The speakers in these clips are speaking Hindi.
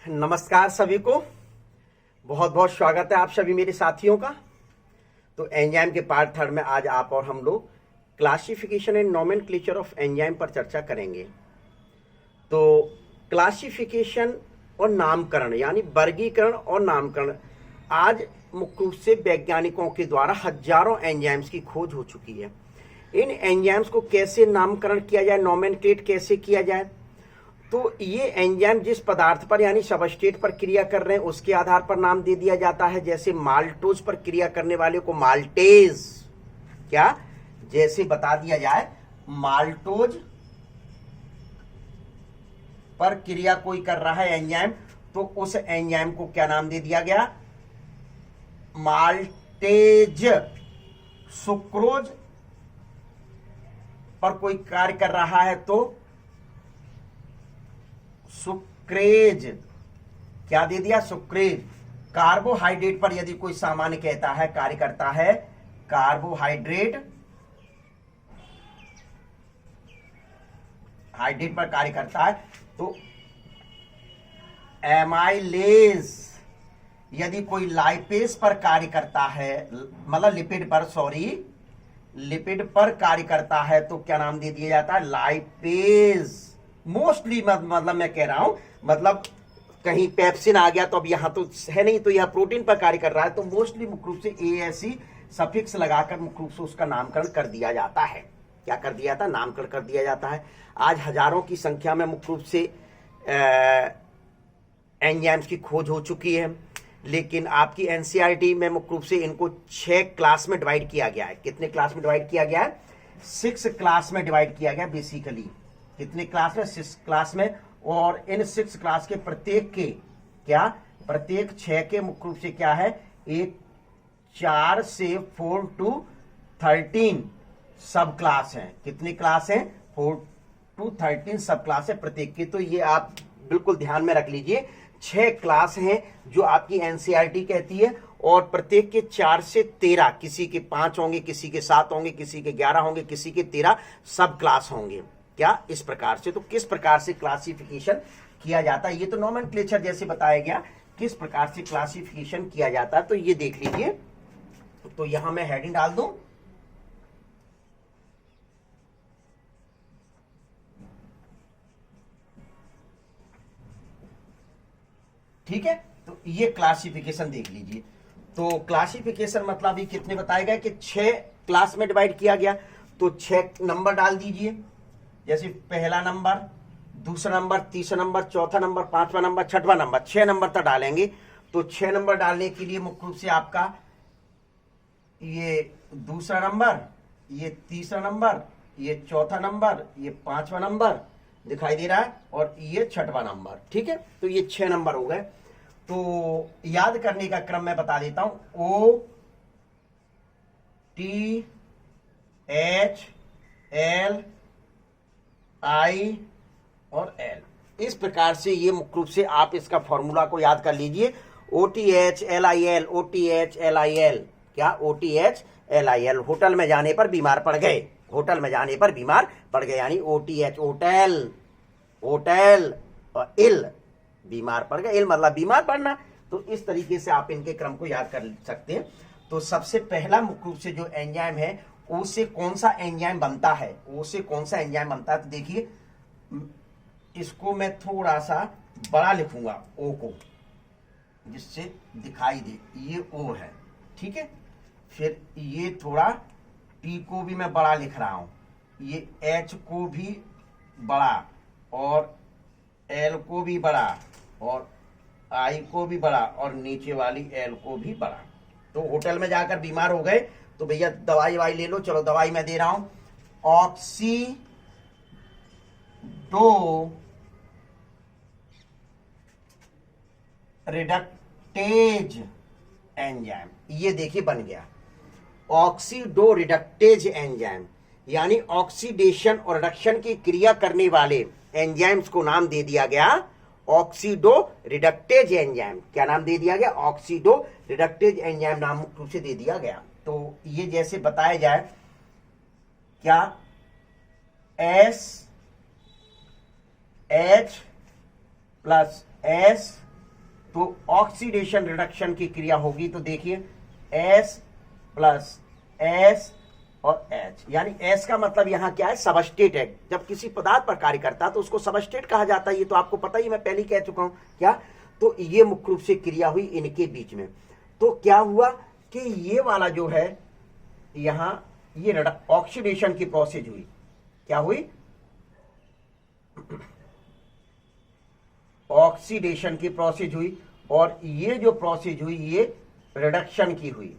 नमस्कार सभी को। बहुत बहुत स्वागत है आप सभी मेरे साथियों का। तो एंजाइम के पार्ट थर्ड में आज आप और हम लोग classification and nomenclature of enzyme पर चर्चा करेंगे। तो क्लासिफिकेशन और नामकरण यानी वर्गीकरण और नामकरण, आज मुख्य रूप से वैज्ञानिकों के द्वारा हजारों एंजाइम्स की खोज हो चुकी है। इन एंजाइम्स को कैसे नामकरण किया जाए, नोमेनक्लेट कैसे किया जाए, तो ये एंजाइम जिस पदार्थ पर यानी सबस्ट्रेट पर क्रिया कर रहे हैं उसके आधार पर नाम दे दिया जाता है। जैसे माल्टोज पर क्रिया करने वाले को माल्टेज, क्या जैसे बता दिया जाए माल्टोज पर क्रिया कोई कर रहा है एंजाइम, तो उस एंजाइम को क्या नाम दे दिया गया, माल्टेज। सुक्रोज पर कोई कार्य कर रहा है तो सुक्रेज, क्या दे दिया, सुक्रेज। कार्बोहाइड्रेट पर यदि कोई सामान्य कहता है, कार्य करता है, कार्बोहाइड्रेट पर कार्य करता है तो एमाइलेज। यदि कोई लाइपेज पर कार्य करता है, मतलब लिपिड पर, लिपिड पर कार्य करता है तो क्या नाम दे दिया जाता है, लाइपेज। मोस्टली मतलब मैं कह रहा हूं, मतलब कहीं पेप्सिन आ गया तो अब यहां तो है नहीं, तो यह प्रोटीन पर कार्य कर रहा है तो मोस्टली मुख्य रूप से एएससी सफिक्स लगाकर मुख्य रूप से उसका नामकरण कर दिया जाता है। क्या कर दिया जाता है, नामकरण कर दिया जाता है। आज हजारों की संख्या में मुख्य रूप से एंजाइम्स की खोज हो चुकी है, लेकिन आपकी एनसीईआरटी में मुख्य रूप से इनको 6 क्लास में डिवाइड किया गया है। कितने क्लास में डिवाइड किया गया है, 6 क्लास में डिवाइड किया गया बेसिकली। कितने क्लास में, 6 क्लास में। और इन 6 क्लास के प्रत्येक के क्या, प्रत्येक 6 के मुख्य रूप से क्या है, एक 4 से 4 to 13 सब क्लास हैं। कितनी क्लास हैं, 4 to 13 सब क्लास है प्रत्येक की। तो ये आप बिल्कुल ध्यान में रख लीजिए, 6 क्लास हैं जो आपकी एनसीईआरटी कहती है, और प्रत्येक के 4 से 13, किसी के 5 होंगे, किसी के 7 होंगे, किसी के 11 होंगे, किसी के 13 सब क्लास होंगे। क्या, इस प्रकार से। तो किस प्रकार से क्लासिफिकेशन किया जाता है, ये तो नोमेनक्लेचर जैसे बताया गया, किस प्रकार से क्लासिफिकेशन किया जाता है तो ये देख लीजिए। तो यहां मैं हेडिंग डाल दूं, ठीक है। तो ये क्लासिफिकेशन देख लीजिए। तो क्लासिफिकेशन मतलब ये कितने बताए गए कि 6 क्लास में डिवाइड किया गया, तो 6 नंबर डाल दीजिए। जैसे पहला नंबर, दूसरा नंबर, तीसरा नंबर, चौथा नंबर, 5वां नंबर, 6वां नंबर, 6 नंबर तक डालेंगे। तो 6 नंबर डालने के लिए मुख्य रूप से आपका ये दूसरा नंबर, ये तीसरा नंबर, ये चौथा नंबर, ये 5वां नंबर दिखाई दे रहा है, और ये 6वां नंबर, ठीक है। तो ये 6 नंबर हो गए। तो याद करने का क्रम मैं बता देता हूं, O T H L I और L। इस प्रकार से ये मुख्य रूप से आप इसका फॉर्मूला को याद कर लीजिए, OTHLIL, OTHLIL, क्या, OTHLIL। होटल में जाने पर बीमार पड़ गए, होटल में जाने पर बीमार पड़ गए, यानी OTH होटल, होटल, और इल बीमार पड़ गए, इल मतलब बीमार पड़ना। तो इस तरीके से आप इनके क्रम को याद कर सकते हैं। तो सबसे पहला मुख्य रूप से जो एंजाइम है, ओ से कौन सा एंजाइम बनता है, ओ से कौन सा एंजाइम बनता है, तो देखिए इसको मैं थोड़ा सा बड़ा लिखूंगा, ओ को, जिससे दिखाई दे, ये ओ है, ठीक है। फिर ये थोड़ा टी को भी मैं बड़ा लिख रहा हूं, ये एच को भी बड़ा, और एल को भी बड़ा, और आई को भी बड़ा, और नीचे वाली एल को भी बड़ा। तो होटल में जाकर बीमार हो गए तो भैया दवाई वाई ले लो, चलो दवाई मैं दे रहा हूं, ऑक्सीडो रिडक्टेज एंजाइम, ये देखिए बन गया ऑक्सीडो रिडक्टेज एंजाइम, यानी ऑक्सीडेशन और रिडक्शन की क्रिया करने वाले एंजाइम्स को नाम दे दिया गया ऑक्सीडो रिडक्टेज एंजाइम। क्या नाम दे दिया गया, ऑक्सीडो रिडक्टेज एंजाइम नाम मुख्य रूप से दे दिया गया। तो ये जैसे बताया जाए, क्या, एस एच प्लस एस तो ऑक्सीडेशन रिडक्शन की क्रिया होगी, तो देखिए S प्लस S और H, यानी S का मतलब यहां क्या है, सबस्टेट है। जब किसी पदार्थ पर कार्य करता है तो उसको सबस्टेट कहा जाता है, ये तो आपको पता ही, मैं पहले ही कह चुका हूं क्या। तो ये मुख्य रूप से क्रिया हुई इनके बीच में। तो क्या हुआ कि ये वाला जो है यहां ये ऑक्सीडेशन की प्रोसेस हुई, क्या हुई, ऑक्सीडेशन की प्रोसेस हुई, और ये जो प्रोसेस हुई ये रिडक्शन की हुई।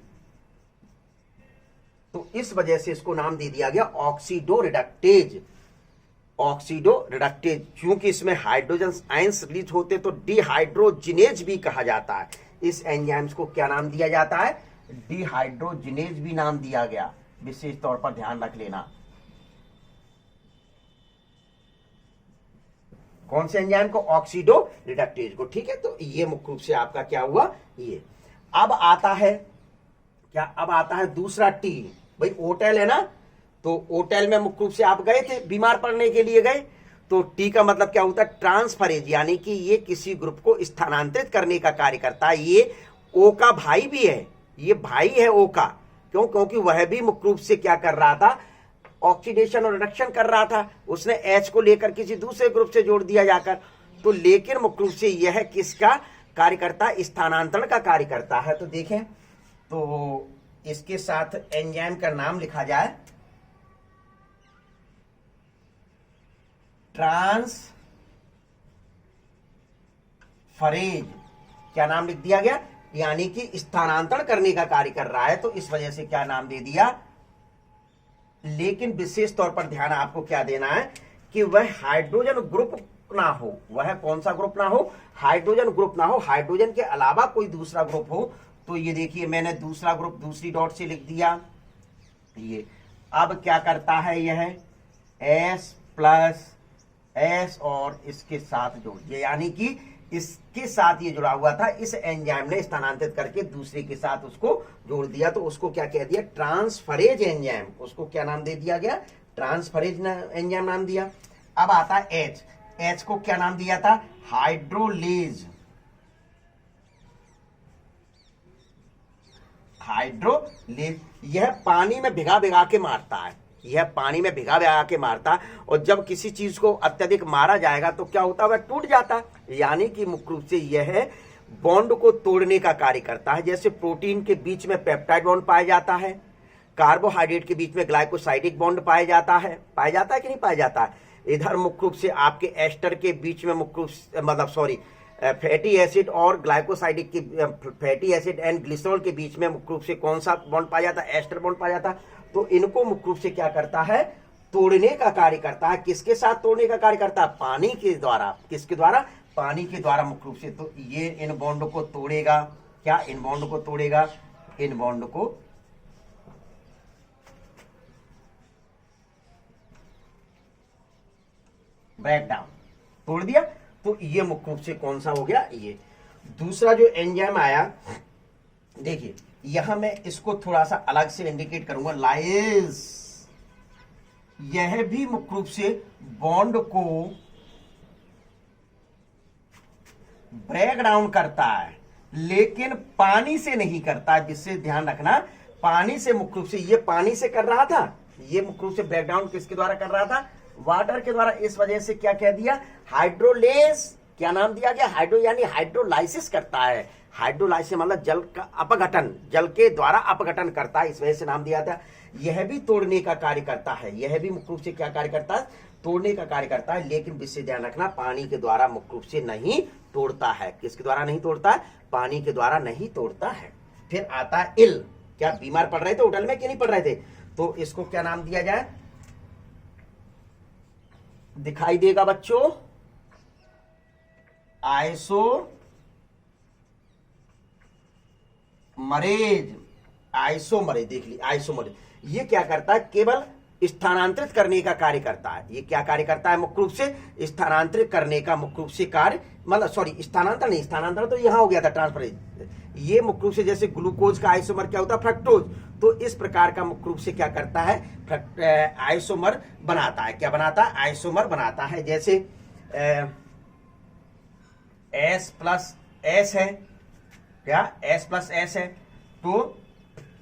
तो इस वजह से इसको नाम दे दिया गया ऑक्सीडो रिडक्टेज। ऑक्सीडो रिडक्टेज, क्योंकि इसमें हाइड्रोजन आयंस रिलीज होते तो डिहाइड्रोजिनेज भी कहा जाता है। इस एंजाइम्स को क्या नाम दिया जाता है, डिहाइड्रोजिनेज भी नाम दिया गया, विशेष तौर पर ध्यान रख लेना। कौन से एंजाइम को, ऑक्सीडो रिडक्टेज को, ठीक है। तो ये मुख्य रूप से आपका क्या हुआ, ये। अब आता है क्या, अब आता है दूसरा टी। भाई ओटेल है ना, तो ओटेल में मुख्य रूप से आप गए थे, बीमार पड़ने के लिए गए, तो टी का मतलब क्या होता है, ट्रांसफरेज, यानी कि ये किसी ग्रुप को स्थानांतरित करने का कार्य करता है। ये ओ का भाई भी है, ये भाई है ओ का, क्यों, क्योंकि वह भी मुख्य रूप से क्या कर रहा था, ऑक्सीडेशन और रिडक्शन कर रहा था। उसने H को लेकर किसी दूसरे ग्रुप से जोड़ दिया जाकर, तो लेकिन मुख्य रूप से यह किसका कार्य करता है, स्थानांतरण का कार्य करता है। तो देखें, तो इसके साथ एंजाइम का नाम लिखा जाए, ट्रांसफरेज, क्या नाम लिख दिया गया, यानी कि स्थानांतरण करने का कार्य कर रहा है, तो इस वजह से क्या नाम दे दिया। लेकिन विशेष तौर पर ध्यान आपको क्या देना है कि वह हाइड्रोजन ग्रुप ना हो, वह कौन सा ग्रुप ना हो, हाइड्रोजन ग्रुप ना हो, हाइड्रोजन के अलावा कोई दूसरा ग्रुप हो। तो ये देखिए मैंने दूसरा ग्रुप दूसरी डॉट से लिख दिया, ये अब क्या करता है, यह S प्लस S और इसके साथ जोड़ दिया, यानी कि इसके साथ ये जुड़ा हुआ था, इस एंजाइम ने स्थानांतरित करके दूसरे के साथ उसको जोड़ दिया, तो उसको क्या कह दिया, ट्रांसफरेज एंजाइम। उसको क्या नाम दे दिया गया, ट्रांसफरेज एंजाइम नाम दिया। अब आता है H, H को क्या नाम दिया था, हाइड्रोलेज। हाइड्रोलेज, यह पानी में भिगा भिगा के मारता है, यह पानी में भिगा भिगा के मारता है, और जब किसी चीज को अत्यधिक मारा जाएगा तो क्या होता है, वह टूट जाता है। यानी कि मुख्य रूप से यह बॉन्ड को तोड़ने का कार्य करता है। जैसे प्रोटीन के बीच में पेप्टाइड बॉन्ड पाया जाता है, कार्बोहाइड्रेट के बीच में ग्लाइकोसाइडिक बॉन्ड पाया जाता है कि नहीं पाया जाता है। इधर मुख्य रूप से आपके एस्टर के बीच में मुख्य रूप से, मतलब सॉरी, फैटी एसिड और ग्लाइकोसाइडिक की, फैटी एसिड एंड ग्लिसरॉल के बीच में मुख्य रूप से कौन सा बॉन्ड पाया जाता है, एस्टर बॉन्ड पाया जाता है। तो इनको मुख्य रूप से क्या करता है, तोड़ने का कार्य करता है। किसके साथ तोड़ने का कार्य करता है, पानी के द्वारा। किसके द्वारा, पानी के द्वारा मुख्य रूप से। तो ये इन बॉन्ड को तोड़ेगा, क्या, इन बॉन्ड को तोड़ेगा, इन बॉन्ड को ब्रेक डाउन, तोड़ दिया। तो ये मुख्य रूप से कौन सा हो गया, ये। दूसरा जो एंजाइम आया, देखिए यहां मैं इसको थोड़ा सा अलग से इंडिकेट करूंगा, लाइज। यह भी मुख्य रूप से बॉन्ड को ब्रेक डाउन करता है, लेकिन पानी से नहीं करता, जिससे ध्यान रखना, पानी से मुख्य रूप से, ये पानी से कर रहा था, ये मुख्य रूप से ब्रेक डाउन किसके द्वारा कर रहा था, वाटर के द्वारा। इस वजह से क्या कह दिया, हाइड्रोलेज, क्या नाम दिया गया, हाइड्रो, यानी हाइड्रोलाइसिस करता है। हाइड्रोलाइसिस मतलब जल का अपघटन, जल के द्वारा अपघटन करता है, इस वजह से नाम दिया था। यह भी तोड़ने का कार्य करता है, यह भी मुख्य रूप से क्या कार्य करता है, तोड़ने का कार्य करता है, लेकिन विशेष ध्यान रखना, पानी के द्वारा मुख्य रूप से नहीं तोड़ता है। किसके द्वारा नहीं तोड़ता है, पानी के द्वारा नहीं तोड़ता है। फिर आता है इल, क्या बीमार पड़ रहे थे होटल में कि नहीं पड़ रहे थे, तो इसको क्या नाम दिया जाए, दिखाई देगा बच्चों, आइसोमरेज। आइसोमरेज देख ली, आइसोमरेज ये क्या करता है, केवल स्थानांतरित करने का कार्य करता है। ये क्या कार्य करता है, मुख्य रूप से स्थानांतरित करने का मुख्य रूप से कार्य, मतलब सॉरी, स्थानांतरण नहीं, स्थानांतरण तो यहां हो गया था, ट्रांसफरेज। ये मुख्य रूप से जैसे ग्लूकोज का आइसोमर क्या होता है, फ्रक्टोज, तो इस प्रकार का मुख्य रूप से क्या करता है, आइसोमर बनाता है। क्या बनाता है, आइसोमर बनाता है। जैसे S प्लस एस है, क्या एस प्लस एस है, तो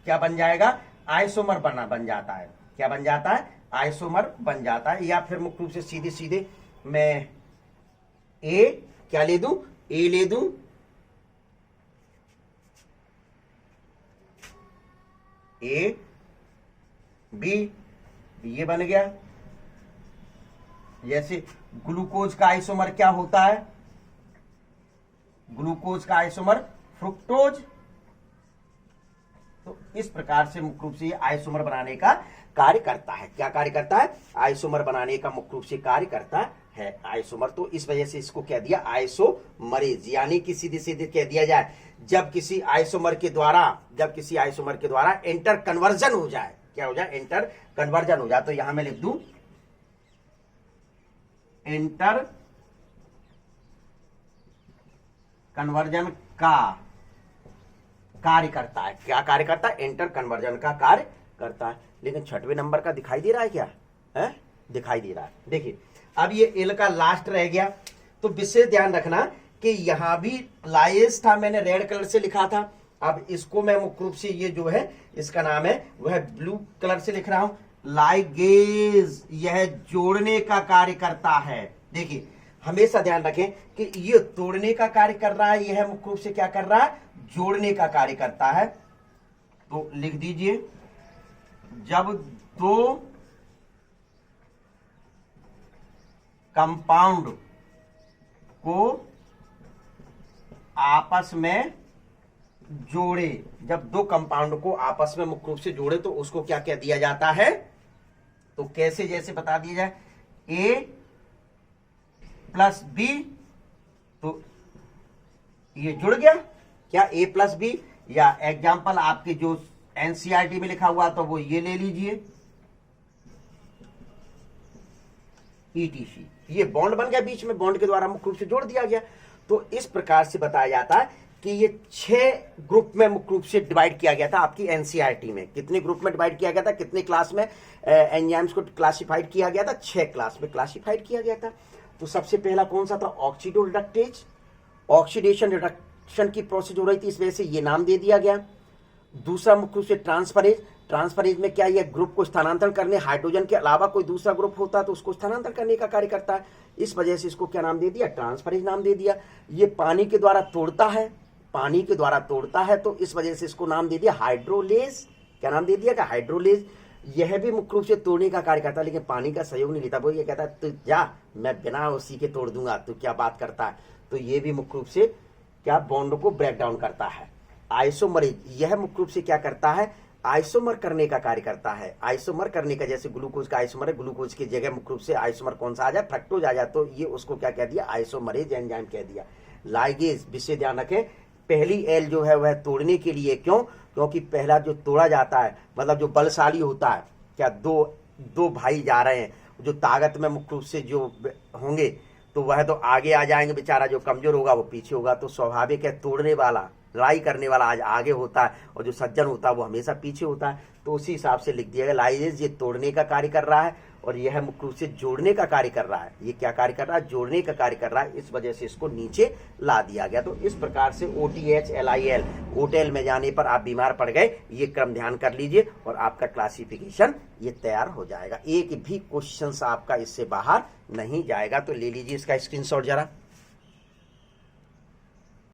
क्या बन जाएगा, आइसोमर बन जाता है। क्या बन जाता है, आइसोमर बन जाता है। या फिर मुख्य रूप से सीधे सीधे मैं ए क्या ले दूं, ए ले दूं, ए बी, ये बन गया। जैसे ग्लूकोज का आइसोमर क्या होता है, ग्लूकोज का आइसोमर फ्रुक्टोज। तो इस प्रकार से मुख्य रूप से ये आइसोमर बनाने का कार्य करता है। क्या कार्य करता है, आइसोमर बनाने का मुख्य रूप से कार्य करता है आइसोमर। तो इस वजह से इसको कह दिया आइसोमरेज, यानी कि सीधे सीधे कह दिया जाए जब किसी आइसोमर के द्वारा एंटर कन्वर्जन हो जाए, क्या हो जाए, एंटर कन्वर्जन हो जाए। तो यहां मैं लिख दूं एंटर कन्वर्जन का कार्य करता है। क्या कार्य करता है, एंटर कन्वर्जन का कार्य करता है। लेकिन छठवें नंबर का दिखाई दे रहा है क्या, है दिखाई दे रहा है। देखिए अब ये एल का लास्ट रह गया, तो विशेष ध्यान रखना कि यहां भी लाइज था, मैंने रेड कलर से लिखा था। अब इसको मैं मुख्य रूप से ये जो है इसका नाम है वह ब्लू कलर से लिख रहा हूं, लाइगेज। यह जोड़ने का कार्य करता है। देखिए हमेशा ध्यान रखें कि ये तोड़ने का कार्य कर रहा है, यह मुख्य रूप से क्या कर रहा है, जोड़ने का कार्य करता है। तो लिख दीजिए जब दो कंपाउंड को आपस में जोड़े, जब दो कंपाउंड को आपस में मुख्य रूप से जोड़े तो उसको क्या क्या दिया जाता है। तो कैसे, जैसे बता दिया जाए ए प्लस बी, तो ये जुड़ गया क्या, ए प्लस बी। या एग्जाम्पल आपके जो एनसीईआरटी में लिखा हुआ तो वो ये ले लीजिए ईटीसी, ये बॉन्ड बन गया, बीच में बॉन्ड के द्वारा मुख्य रूप से जोड़ दिया गया। तो इस प्रकार से बताया जाता है कि ये 6 ग्रुप में मुख्य रूप से डिवाइड किया गया था आपकी एनसीईआरटी में। कितने ग्रुप में डिवाइड किया गया था, कितने क्लास में एंजाइम्स को क्लासिफाइड किया गया था, 6 क्लास में क्लासिफाइड किया गया था। तो सबसे पहला कौन सा था, ऑक्सीडो रिडक्टेज, ऑक्सीडेशन रिडक्शन की प्रोसेस हो रही थी, इस वजह से ये नाम दे दिया गया। दूसरा मुख्य रूप से ट्रांसफरेज, ट्रांसफरेज में क्या, यह ग्रुप को स्थानांतरण करने, हाइड्रोजन के अलावा कोई दूसरा ग्रुप होता है तो उसको स्थानांतरण करने का कार्य करता है, इस वजह से इसको क्या नाम दे दिया, ट्रांसफरेज नाम दे दिया। ये पानी के द्वारा तोड़ता है, पानी के द्वारा तोड़ता है तो इस वजह से इसको नाम दे दिया हाइड्रोलेज। क्या नाम दे दिया, हाइड्रोलेज। यह भी मुख्य रूप से तोड़ने का कार्य करता है, लेकिन पानी का सहयोग नहीं लेता। वो ये कहता है तू जा, मैं बिना उसी के तोड़ दूंगा, तू क्या बात करता है। तो ये भी मुख्य रूप से क्या बॉन्ड को ब्रेक डाउन करता है। आइसोमरेज, यह मुख्य रूप से क्या करता है, आइसोमर करने का कार्य करता है। आइसोमर करने का, जैसे ग्लूकोज का आइसोमर है, ग्लूकोज की जगह मुख्य रूप से आइसोमर कौन सा आ जाए, फ्रक्टोज आ जाए, तो ये उसको क्या कह दिया, आइसोमरेज एंजाइम कह दिया। लाइगेज, विशेष ध्यान रखें, पहली एल जो है वह तोड़ने के लिए, क्यों, क्योंकि पहला जो तोड़ा जाता है, मतलब जो बलशाली होता है, क्या दो भाई जा रहे हैं, जो ताकत में मुख्य रूप से जो होंगे तो वह तो आगे आ जाएंगे, बेचारा जो कमजोर होगा वो पीछे होगा। तो स्वाभाविक है तोड़ने वाला, लड़ाई करने वाला आज आगे होता है और जो सज्जन होता है वो हमेशा पीछे होता है। तो उसी हिसाब से लिख दिया गया, लाइजेज ये तोड़ने का कार्य कर रहा है और यह मुख्य रूप से जोड़ने का कार्य कर रहा है। ये क्या कार्य कर रहा है, जोड़ने का कार्य कर रहा है, इस वजह से इसको नीचे ला दिया गया। तो इस प्रकार से OTH LIL, होटल में जाने पर आप बीमार पड़ गए, ये क्रम ध्यान कर लीजिए और आपका क्लासिफिकेशन ये तैयार हो जाएगा। एक भी क्वेश्चन आपका इससे बाहर नहीं जाएगा। तो ले लीजिए इसका स्क्रीनशॉट जरा।